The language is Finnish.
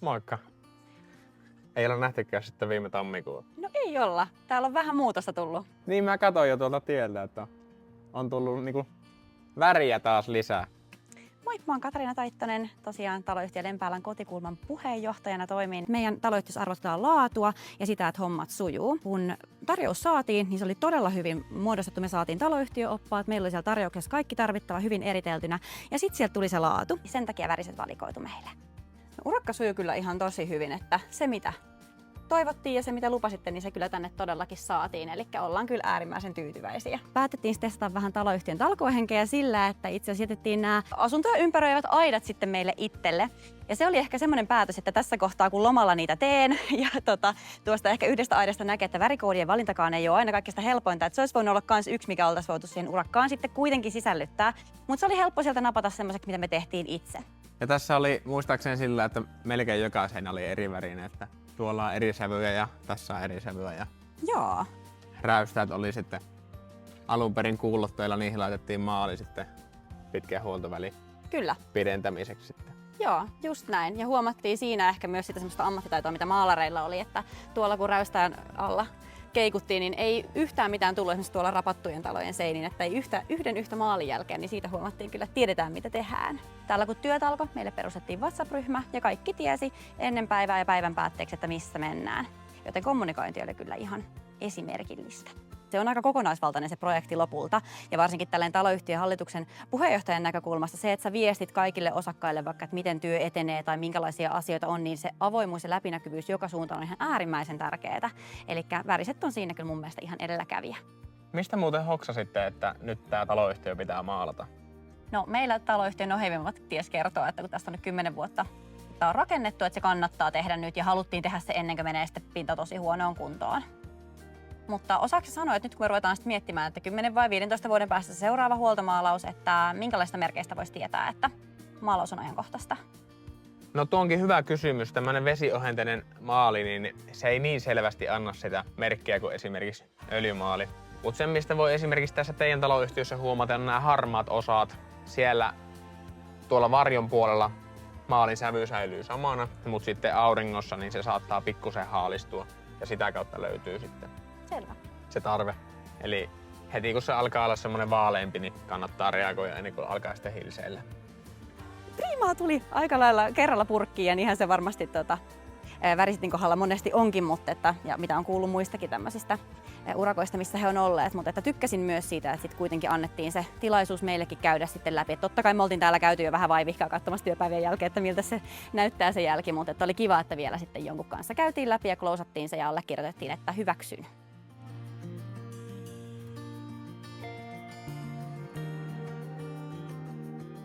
Moikka. Ei olla nähtykään sitten viime tammikuuta. No ei olla. Täällä on vähän muutosta tullut. Niin mä katsoin jo tuolta tieltä, että on tullut niinku väriä taas lisää. Moi, mä oon Katariina Taittonen, tosiaan taloyhtiö Lempäälän kotikulman puheenjohtajana toimin. Meidän taloyhtiössä arvostetaan laatua ja sitä, että hommat sujuu. Kun tarjous saatiin, niin se oli todella hyvin muodostettu. Me saatiin taloyhtiöoppaat, meillä oli siellä tarjouksessa kaikki tarvittava hyvin eriteltynä ja sitten sieltä tuli se laatu. Sen takia väriset valikoitu meille. No, urakka sujuu kyllä ihan tosi hyvin, että se mitä toivottiin ja se mitä lupasitte, niin se kyllä tänne todellakin saatiin. Eli ollaan kyllä äärimmäisen tyytyväisiä. Päätettiin testata vähän taloyhtiön talkoohenkeä sillä, että itse asiassa jätettiin nämä asuntoja ympäröivät aidat sitten meille itselle. Ja se oli ehkä semmoinen päätös, että tässä kohtaa kun lomalla niitä teen ja tuosta ehkä yhdestä aidasta näkee, että värikoodien valintakaan ei ole aina kaikista helpointa. Että se olisi voinut olla myös yksi, mikä oltaisiin voitu siihen urakkaan sitten kuitenkin sisällyttää. Mutta se oli helppo sieltä napata semmoiseksi, mitä me tehtiin itse. Ja tässä oli muistaakseni sillä, että melkein joka seinä oli eri värinen, että tuolla on eri sävyjä ja tässä on eri sävyjä. Ja Joo. räystäät oli sitten alun perin kuulotteilla, niihin laitettiin maali sitten pitkän huoltovälin Kyllä. pidentämiseksi sitten. Joo, just näin. Ja huomattiin siinä ehkä myös sitä semmoista ammattitaitoa, mitä maalareilla oli, että tuolla kun räystään alla keikuttiin, niin ei yhtään mitään tullut esimerkiksi tuolla rapattujen talojen seiniin, että ei yhden yhtä maalin jälkeen, niin siitä huomattiin kyllä, että tiedetään mitä tehdään. Täällä kun työt alkoi, meille perustettiin WhatsApp-ryhmä ja kaikki tiesi ennen päivää ja päivän päätteeksi, että missä mennään. Joten kommunikointi oli kyllä ihan esimerkillistä. Se on aika kokonaisvaltainen se projekti lopulta ja varsinkin tällainen taloyhtiön hallituksen puheenjohtajan näkökulmasta se, että sä viestit kaikille osakkaille vaikka, että miten työ etenee tai minkälaisia asioita on, niin se avoimuus ja läpinäkyvyys joka suuntaan on ihan äärimmäisen tärkeää. Eli väriset on siinä kyllä mun mielestä ihan edelläkävijä. Mistä muuten hoksasitte, että nyt tämä taloyhtiö pitää maalata? No meillä taloyhtiön ohjeimmat ties kertoa, että kun tästä on nyt 10 vuotta tämä on rakennettu, että se kannattaa tehdä nyt ja haluttiin tehdä se ennen kuin menee sitten pinta tosi huonoon kuntoon. Mutta osaako sanoa, että nyt kun me ruvetaan sitten miettimään, että 10 vai 15 vuoden päästä se seuraava huoltomaalaus, että minkälaista merkeistä voisi tietää, että maalaus on ajankohtaista? No tuo onkin hyvä kysymys. Tämmöinen vesiohenteinen maali, niin se ei niin selvästi anna sitä merkkiä kuin esimerkiksi öljymaali. Mutta se, mistä voi esimerkiksi tässä teidän taloyhtiössä huomata, on nämä harmaat osat. Siellä tuolla varjon puolella maalin sävy säilyy samana, mutta sitten auringossa niin se saattaa pikkusen haalistua ja sitä kautta löytyy sitten Selvä. se tarve. Eli heti kun se alkaa olla semmoinen vaaleampi, niin kannattaa reagoida ennen kuin alkaa sitten hilseillä. Priimaa tuli aika lailla kerralla purkkiin ja niinhän se varmasti Värisetin kohdalla monesti onkin, mutta ja mitä on kuullut muistakin tämmöisistä urakoista, missä he on olleet, mutta että tykkäsin myös siitä, että sitten kuitenkin annettiin se tilaisuus meillekin käydä sitten läpi. Et totta kai me oltiin täällä käyty jo vähän vaivihkaa katsomassa työpäivien jälkeen, että miltä se näyttää se jälki, mutta että oli kiva, että vielä sitten jonkun kanssa käytiin läpi ja klousattiin se ja allekirjoitettiin, että hyväksyn.